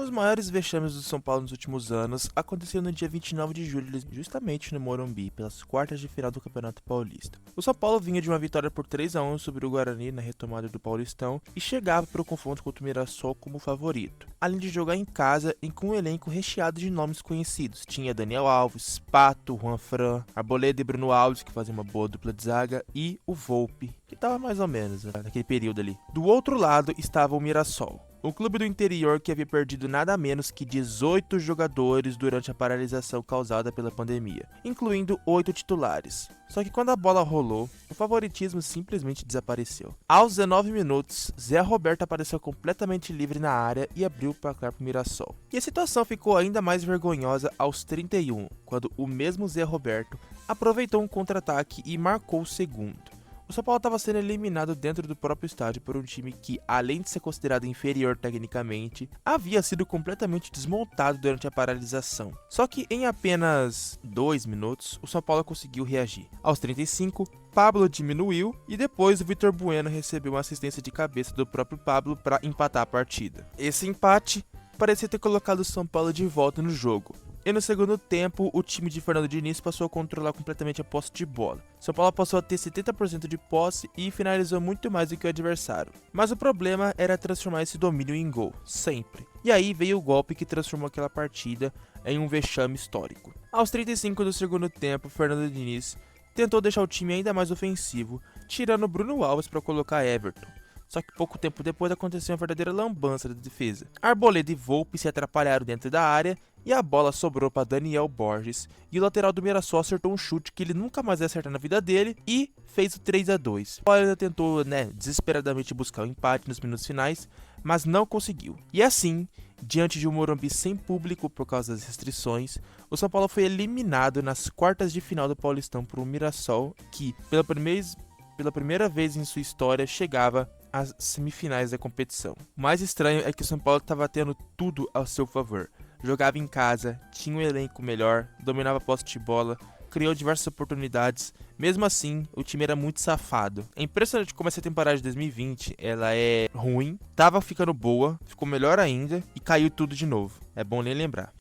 Um dos maiores vexames do São Paulo nos últimos anos aconteceu no dia 29 de julho, justamente no Morumbi, pelas quartas de final do Campeonato Paulista. O São Paulo vinha de uma vitória por 3-1 sobre o Guarani na retomada do Paulistão e chegava para o confronto contra o Mirassol como favorito, além de jogar em casa e com um elenco recheado de nomes conhecidos. Tinha Daniel Alves, Pato, Juan Fran, Arboleda e Bruno Alves, que faziam uma boa dupla de zaga, e o Volpi, que estava mais ou menos naquele período ali. Do outro lado estava o Mirassol, um clube do interior que havia perdido nada menos que 18 jogadores durante a paralisação causada pela pandemia, incluindo 8 titulares. Só que quando a bola rolou, o favoritismo simplesmente desapareceu. Aos 19 minutos, Zé Roberto apareceu completamente livre na área e abriu o placar para o Mirassol. E a situação ficou ainda mais vergonhosa aos 31, quando o mesmo Zé Roberto aproveitou um contra-ataque e marcou o segundo. O São Paulo estava sendo eliminado dentro do próprio estádio por um time que, além de ser considerado inferior tecnicamente, havia sido completamente desmontado durante a paralisação. Só que em apenas 2 minutos, o São Paulo conseguiu reagir. Aos 35, Pablo diminuiu e depois o Vitor Bueno recebeu uma assistência de cabeça do próprio Pablo para empatar a partida. Esse empate parecia ter colocado o São Paulo de volta no jogo. E no segundo tempo, o time de Fernando Diniz passou a controlar completamente a posse de bola. São Paulo passou a ter 70% de posse e finalizou muito mais do que o adversário. Mas o problema era transformar esse domínio em gol, sempre. E aí veio o golpe que transformou aquela partida em um vexame histórico. Aos 35 do segundo tempo, Fernando Diniz tentou deixar o time ainda mais ofensivo, tirando Bruno Alves para colocar Everton. Só que pouco tempo depois aconteceu uma verdadeira lambança da defesa. Arboleda e Volpi se atrapalharam dentro da área e a bola sobrou para Daniel Borges, e o lateral do Mirassol acertou um chute que ele nunca mais ia acertar na vida dele e fez o 3-2. O ainda tentou, desesperadamente buscar o empate nos minutos finais, mas não conseguiu. E assim, diante de um Morumbi sem público por causa das restrições, o São Paulo foi eliminado nas quartas de final do Paulistão por um Mirassol que, pela primeira vez em sua história, chegava às semifinais da competição. O mais estranho é que o São Paulo estava tendo tudo ao seu favor. Jogava em casa, tinha um elenco melhor, dominava a posse de bola, criou diversas oportunidades. Mesmo assim, o time era muito safado. É impressionante como essa temporada de 2020, ela é ruim, tava ficando boa, ficou melhor ainda e caiu tudo de novo. É bom nem lembrar.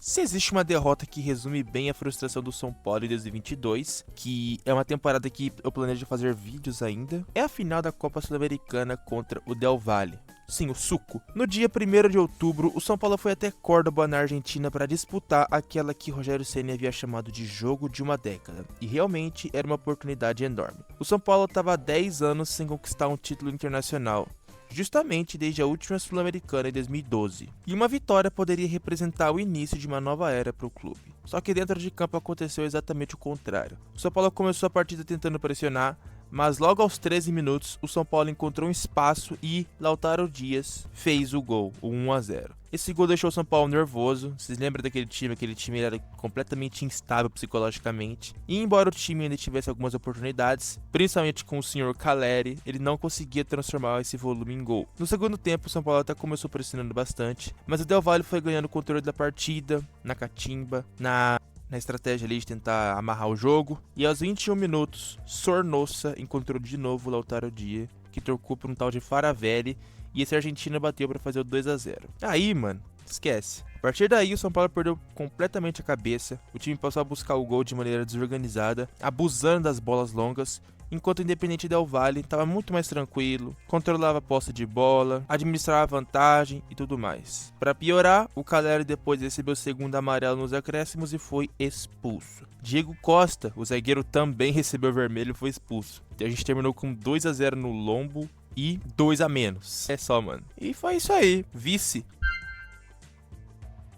Se existe uma derrota que resume bem a frustração do São Paulo em 2022, que é uma temporada que eu planejo fazer vídeos ainda, é a final da Copa Sul-Americana contra o Del Valle. Sim, o Suco. No dia 1º de outubro, o São Paulo foi até Córdoba, na Argentina, para disputar aquela que Rogério Ceni havia chamado de jogo de uma década. E realmente era uma oportunidade enorme. O São Paulo estava há 10 anos sem conquistar um título internacional, justamente desde a última Sul-Americana em 2012. E uma vitória poderia representar o início de uma nova era para o clube. Só que dentro de campo aconteceu exatamente o contrário. O São Paulo começou a partida tentando pressionar, mas logo aos 13 minutos o São Paulo encontrou um espaço e Lautaro Dias fez o gol, o 1-0. Esse gol deixou o São Paulo nervoso. Vocês lembram daquele time? Aquele time era completamente instável psicologicamente. E embora o time ainda tivesse algumas oportunidades, principalmente com o senhor Caleri, ele não conseguia transformar esse volume em gol. No segundo tempo, o São Paulo até começou pressionando bastante, mas o Del Valle foi ganhando o controle da partida, na catimba, na estratégia ali de tentar amarrar o jogo. E aos 21 minutos, Sornosa encontrou de novo o Lautaro Dias, que trocou por um tal de Faravelli, e esse argentino bateu para fazer o 2-0. Aí, mano, esquece. A partir daí, o São Paulo perdeu completamente a cabeça. O time passou a buscar o gol de maneira desorganizada, abusando das bolas longas, enquanto o Independente Del Valle estava muito mais tranquilo, controlava a posse de bola, administrava a vantagem e tudo mais. Para piorar, o Caleri depois recebeu o segundo amarelo nos acréscimos e foi expulso. Diego Costa, o zagueiro, também recebeu vermelho e foi expulso. Então a gente terminou com 2-0 no lombo e 2 a menos. É só, mano. E foi isso aí, vice.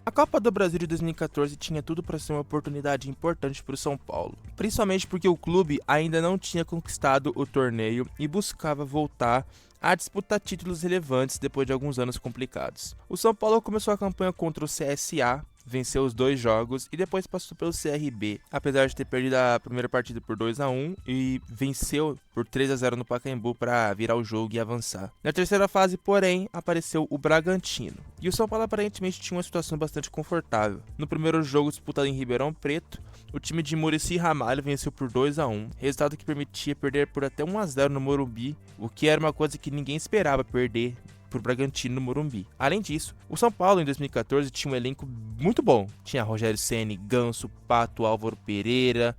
A Copa do Brasil de 2014 tinha tudo para ser uma oportunidade importante para o São Paulo, principalmente porque o clube ainda não tinha conquistado o torneio e buscava voltar a disputar títulos relevantes depois de alguns anos complicados. O São Paulo começou a campanha contra o CSA, venceu os 2 jogos e depois passou pelo CRB, apesar de ter perdido a primeira partida por 2-1 e venceu por 3-0 no Pacaembu para virar o jogo e avançar. Na terceira fase, porém, apareceu o Bragantino. E o São Paulo aparentemente tinha uma situação bastante confortável. No primeiro jogo disputado em Ribeirão Preto, o time de Muricy Ramalho venceu por 2-1, resultado que permitia perder por até 1-0 no Morumbi, o que era uma coisa que ninguém esperava perder pro Bragantino no Morumbi. Além disso, o São Paulo em 2014 tinha um elenco muito bom. Tinha Rogério Ceni, Ganso, Pato, Álvaro Pereira,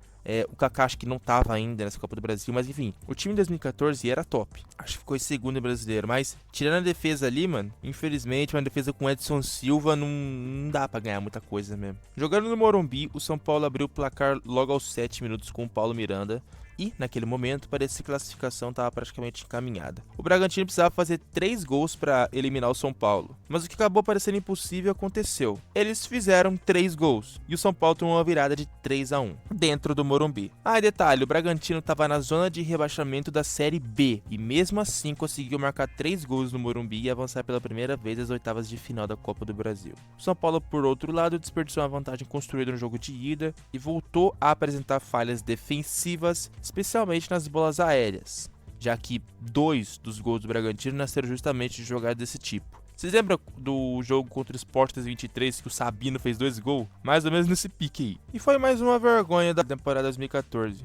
o Kaká acho que não tava ainda nessa Copa do Brasil, mas enfim, o time em 2014 era top. Acho que ficou em segundo em brasileiro, mas tirando a defesa ali, mano, infelizmente uma defesa com Edson Silva não dá pra ganhar muita coisa mesmo. Jogando no Morumbi, o São Paulo abriu o placar logo aos 7 minutos com o Paulo Miranda. E, naquele momento, parecia que a classificação estava praticamente encaminhada. O Bragantino precisava fazer 3 gols para eliminar o São Paulo. Mas o que acabou parecendo impossível aconteceu. Eles fizeram 3 gols. E o São Paulo tomou uma virada de 3-1 dentro do Morumbi. E detalhe, o Bragantino estava na zona de rebaixamento da Série B. E mesmo assim conseguiu marcar 3 gols no Morumbi e avançar pela primeira vez às oitavas de final da Copa do Brasil. O São Paulo, por outro lado, desperdiçou uma vantagem construída no jogo de ida e voltou a apresentar falhas defensivas, especialmente nas bolas aéreas, já que 2 dos gols do Bragantino nasceram justamente de jogadas desse tipo. Vocês lembram do jogo contra o Sport 2023 que o Sabino fez 2 gols? Mais ou menos nesse pique aí. E foi mais uma vergonha da temporada 2014.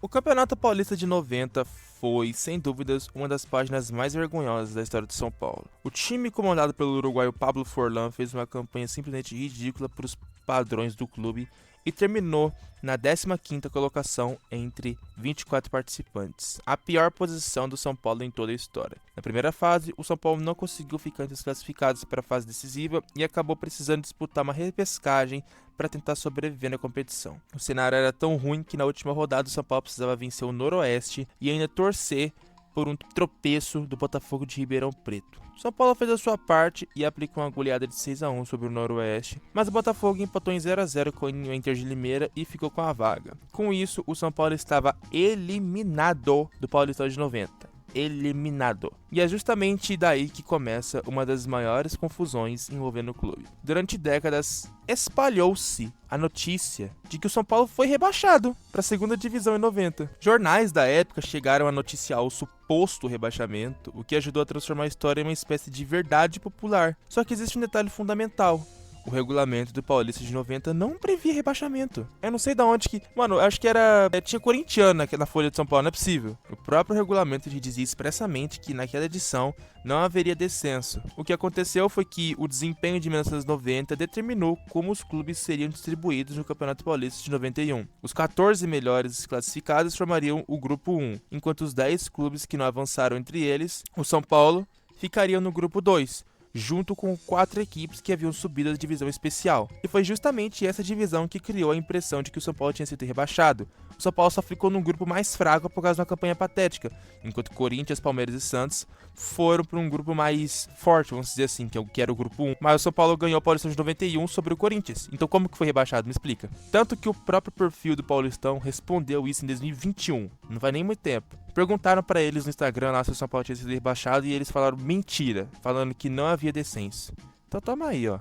O Campeonato Paulista de 90 foi, sem dúvidas, uma das páginas mais vergonhosas da história de São Paulo. O time comandado pelo uruguaio Pablo Forlán fez uma campanha simplesmente ridícula para os padrões do clube e terminou na 15ª colocação entre 24 participantes, a pior posição do São Paulo em toda a história. Na primeira fase, o São Paulo não conseguiu ficar entre os classificados para a fase decisiva e acabou precisando disputar uma repescagem para tentar sobreviver na competição. O cenário era tão ruim que na última rodada o São Paulo precisava vencer o Noroeste e ainda torcer por um tropeço do Botafogo de Ribeirão Preto. O São Paulo fez a sua parte e aplicou uma goleada de 6-1 sobre o Noroeste, mas o Botafogo empatou em 0-0 com o Inter de Limeira e ficou com a vaga. Com isso, o São Paulo estava eliminado do Paulistão de 90. Eliminado. E é justamente daí que começa uma das maiores confusões envolvendo o clube. Durante décadas, espalhou-se a notícia de que o São Paulo foi rebaixado para a segunda divisão em 90. Jornais da época chegaram a noticiar o suposto rebaixamento, o que ajudou a transformar a história em uma espécie de verdade popular. Só que existe um detalhe fundamental. O regulamento do Paulista de 90 não previa rebaixamento. Eu não sei de onde que... Mano, acho que era... Tinha corintiano na Folha de São Paulo, não é possível. O próprio regulamento dizia expressamente que naquela edição não haveria descenso. O que aconteceu foi que o desempenho de 1990 determinou como os clubes seriam distribuídos no Campeonato Paulista de 91. Os 14 melhores classificados formariam o Grupo 1, enquanto os 10 clubes que não avançaram entre eles, o São Paulo, ficariam no Grupo 2, junto com 4 equipes que haviam subido da divisão especial. E foi justamente essa divisão que criou a impressão de que o São Paulo tinha sido rebaixado. O São Paulo só ficou num grupo mais fraco por causa de uma campanha patética, enquanto Corinthians, Palmeiras e Santos foram para um grupo mais forte, vamos dizer assim, que era o grupo 1. Mas o São Paulo ganhou o Paulistão de 91 sobre o Corinthians. Então como que foi rebaixado? Me explica. Tanto que o próprio perfil do Paulistão respondeu isso em 2021. Não vai nem muito tempo. Perguntaram pra eles no Instagram lá se o São Paulo tinha sido rebaixado e eles falaram mentira, falando que não havia descenso. Então toma aí, ó.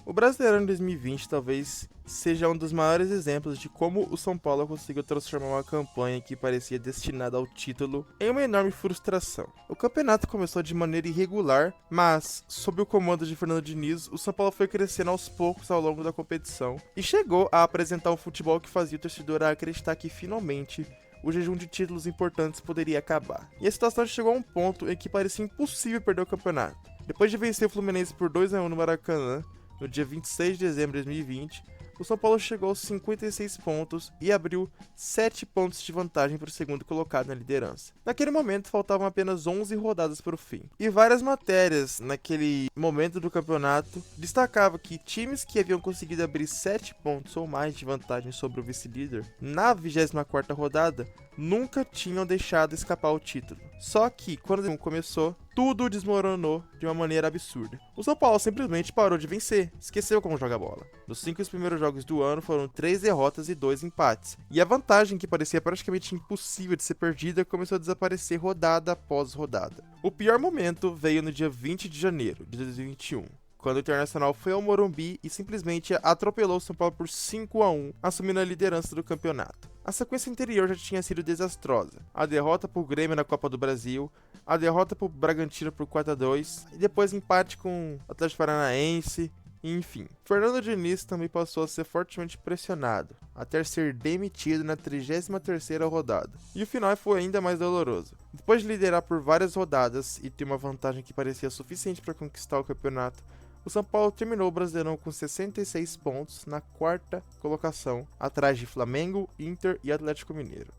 O Brasileirão de 2020 talvez seja um dos maiores exemplos de como o São Paulo conseguiu transformar uma campanha que parecia destinada ao título em uma enorme frustração. O campeonato começou de maneira irregular, mas, sob o comando de Fernando Diniz, o São Paulo foi crescendo aos poucos ao longo da competição e chegou a apresentar um futebol que fazia o torcedor acreditar que finalmente o jejum de títulos importantes poderia acabar. E a situação chegou a um ponto em que parecia impossível perder o campeonato. Depois de vencer o Fluminense por 2-1 no Maracanã, no dia 26 de dezembro de 2020, o São Paulo chegou aos 56 pontos e abriu 7 pontos de vantagem para o segundo colocado na liderança. Naquele momento, faltavam apenas 11 rodadas para o fim. E várias matérias, naquele momento do campeonato, destacavam que times que haviam conseguido abrir 7 pontos ou mais de vantagem sobre o vice-líder na 24ª rodada, nunca tinham deixado escapar o título. Só que, quando começou, tudo desmoronou de uma maneira absurda. O São Paulo simplesmente parou de vencer, esqueceu como joga bola. Nos 5 primeiros jogos do ano foram 3 derrotas e 2 empates. E a vantagem, que parecia praticamente impossível de ser perdida, começou a desaparecer rodada após rodada. O pior momento veio no dia 20 de janeiro de 2021. Quando o Internacional foi ao Morumbi e simplesmente atropelou o São Paulo por 5-1, assumindo a liderança do campeonato. A sequência anterior já tinha sido desastrosa. A derrota para o Grêmio na Copa do Brasil, a derrota para o Bragantino por 4-2, e depois empate com o Atlético Paranaense Enfim, Fernando Diniz também passou a ser fortemente pressionado, até ser demitido na 33ª rodada. E o final foi ainda mais doloroso. Depois de liderar por várias rodadas e ter uma vantagem que parecia suficiente para conquistar o campeonato, o São Paulo terminou o Brasileirão com 66 pontos na 4ª colocação, atrás de Flamengo, Inter e Atlético Mineiro.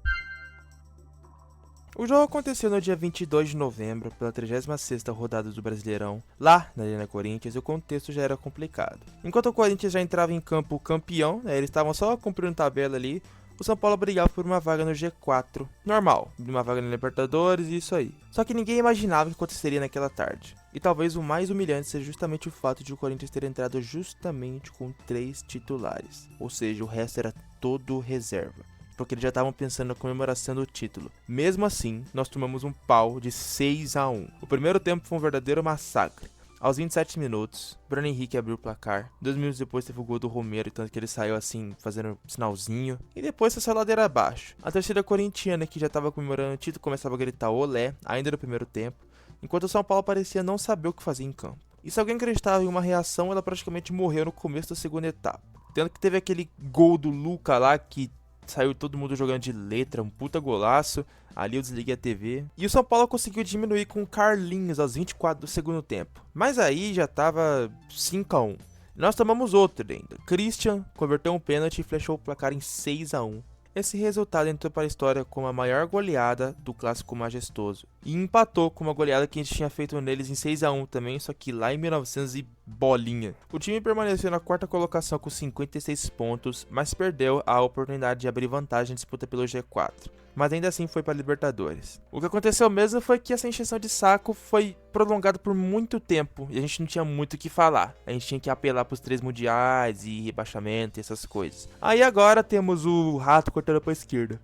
O jogo aconteceu no dia 22 de novembro, pela 36ª rodada do Brasileirão, lá na Arena Corinthians, e o contexto já era complicado. Enquanto o Corinthians já entrava em campo campeão, eles estavam só cumprindo tabela ali, o São Paulo brigava por uma vaga no G4, normal, uma vaga na Libertadores e isso aí. Só que ninguém imaginava o que aconteceria naquela tarde. E talvez o mais humilhante seja justamente o fato de o Corinthians ter entrado justamente com 3 titulares, ou seja, o resto era todo reserva, porque eles já estavam pensando na comemoração do título. Mesmo assim, nós tomamos um pau de 6-1. O primeiro tempo foi um verdadeiro massacre. Aos 27 minutos, Bruno Henrique abriu o placar. 2 minutos depois teve o gol do Romero, tanto que ele saiu assim, fazendo sinalzinho. E depois foi só ladeira abaixo. A torcida corintiana, que já estava comemorando o título, começava a gritar olé, ainda no primeiro tempo, enquanto o São Paulo parecia não saber o que fazer em campo. E se alguém acreditava em uma reação, ela praticamente morreu no começo da segunda etapa. Tanto que teve aquele gol do Luca lá, que saiu todo mundo jogando de letra, um puta golaço. Ali eu desliguei a TV. E o São Paulo conseguiu diminuir com o Carlinhos aos 24 do segundo tempo. Mas aí já tava 5-1. Nós tomamos outro ainda. Christian converteu um pênalti e flechou o placar em 6-1. Esse resultado entrou para a história como a maior goleada do Clássico Majestoso. E empatou com uma goleada que a gente tinha feito neles em 6-1 também, só que lá em 1900 e bolinha. O time permaneceu na 4ª colocação com 56 pontos, mas perdeu a oportunidade de abrir vantagem em disputa pelo G4. Mas ainda assim foi para a Libertadores. O que aconteceu mesmo foi que essa encheção de saco foi prolongada por muito tempo e a gente não tinha muito o que falar. A gente tinha que apelar para os 3 mundiais e rebaixamento e essas coisas. Aí agora temos o rato cortando para a esquerda.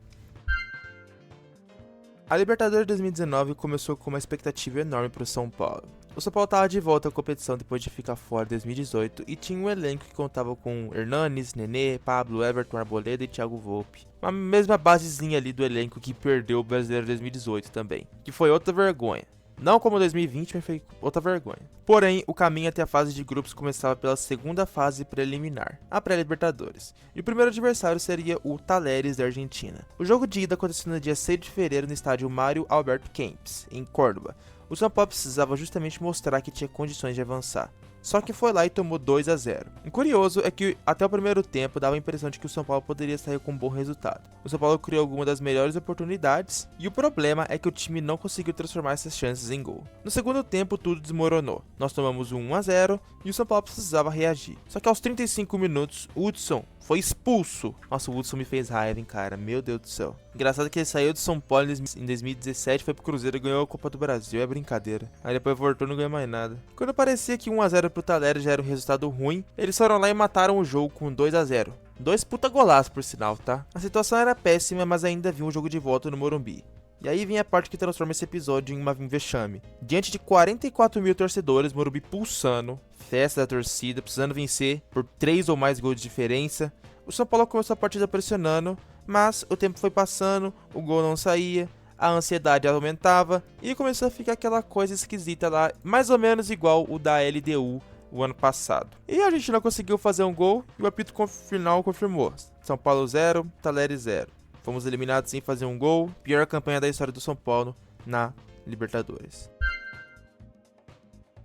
A Libertadores 2019 começou com uma expectativa enorme para o São Paulo. O São Paulo estava de volta à competição depois de ficar fora em 2018 e tinha um elenco que contava com Hernanes, Nenê, Pablo, Everton, Arboleda e Thiago Volpi. A mesma basezinha ali do elenco que perdeu o Brasileiro 2018 também, que foi outra vergonha. Não como 2020, mas foi outra vergonha. Porém, o caminho até a fase de grupos começava pela segunda fase preliminar, a pré-Libertadores. E o primeiro adversário seria o Talleres da Argentina. O jogo de ida aconteceu no dia 6 de fevereiro no estádio Mário Alberto Kempes, em Córdoba. O São Paulo precisava justamente mostrar que tinha condições de avançar. Só que foi lá e tomou 2-0. O curioso é que até o primeiro tempo dava a impressão de que o São Paulo poderia sair com um bom resultado. O São Paulo criou algumas das melhores oportunidades e o problema é que o time não conseguiu transformar essas chances em gol. No segundo tempo tudo desmoronou. Nós tomamos um 1-0 e o São Paulo precisava reagir. Só que aos 35 minutos, o Hudson foi expulso. Nossa, o Hudson me fez raiva, hein, cara. Meu Deus do céu. Engraçado que ele saiu de São Paulo em 2017, foi pro Cruzeiro e ganhou a Copa do Brasil. É brincadeira. Aí depois voltou e não ganhou mais nada. Quando parecia que 1-0 pro Talleres já era um resultado ruim, eles foram lá e mataram o jogo com 2-0. 2 puta golaços, por sinal, tá? A situação era péssima, mas ainda havia um jogo de volta no Morumbi. E aí vem a parte que transforma esse episódio em um vexame. Diante de 44 mil torcedores, Morumbi pulsando, festa da torcida, precisando vencer por 3 ou mais gols de diferença, o São Paulo começou a partida pressionando, mas o tempo foi passando, o gol não saía, a ansiedade aumentava e começou a ficar aquela coisa esquisita lá, mais ou menos igual o da LDU o ano passado. E a gente não conseguiu fazer um gol e o apito final confirmou. São Paulo 0, Talleres 0. Fomos eliminados sem fazer um gol, pior campanha da história do São Paulo na Libertadores.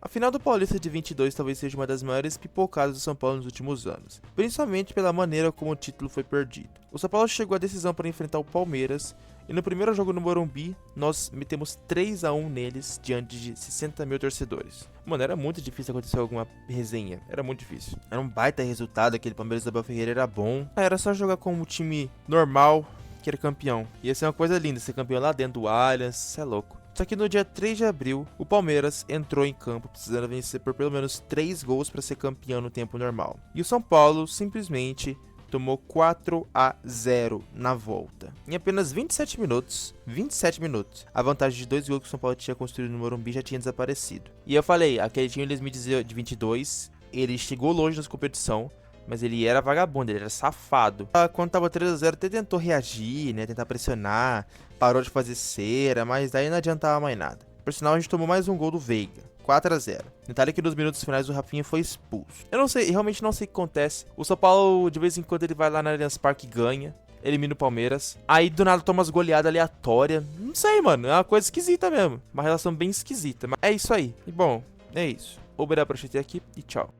A final do Paulista de 22 talvez seja uma das maiores pipocadas do São Paulo nos últimos anos, principalmente pela maneira como o título foi perdido. O São Paulo chegou à decisão para enfrentar o Palmeiras e no primeiro jogo no Morumbi nós metemos 3-1 neles diante de 60 mil torcedores. Mano, era muito difícil acontecer alguma resenha, era muito difícil. Era um baita resultado, aquele Palmeiras do Abel Ferreira era bom. Era só jogar com um time normal que era campeão. Ia ser uma coisa linda ser campeão lá dentro do Allianz, cê é louco. Só que no dia 3 de abril, o Palmeiras entrou em campo precisando vencer por pelo menos 3 gols para ser campeão no tempo normal. E o São Paulo simplesmente tomou 4-0 na volta. Em apenas 27 minutos, a vantagem de 2 gols que o São Paulo tinha construído no Morumbi já tinha desaparecido. E eu falei, aquele time de 2022, ele chegou longe nas competição, mas ele era vagabundo, ele era safado. Quando tava 3-0, até tentou reagir, né, tentar pressionar, parou de fazer cera, mas daí não adiantava mais nada. Por sinal, a gente tomou mais um gol do Veiga, 4-0. Detalhe que nos minutos finais o Rafinha foi expulso. Eu não sei, realmente não sei o que acontece. O São Paulo, de vez em quando, ele vai lá na Allianz Parque e ganha. Elimina o Palmeiras. Aí do nada toma umas goleadas aleatórias. Não sei, mano. É uma coisa esquisita mesmo. Uma relação bem esquisita. Mas é isso aí. E bom, é isso. Obrigado por assistir aqui e tchau.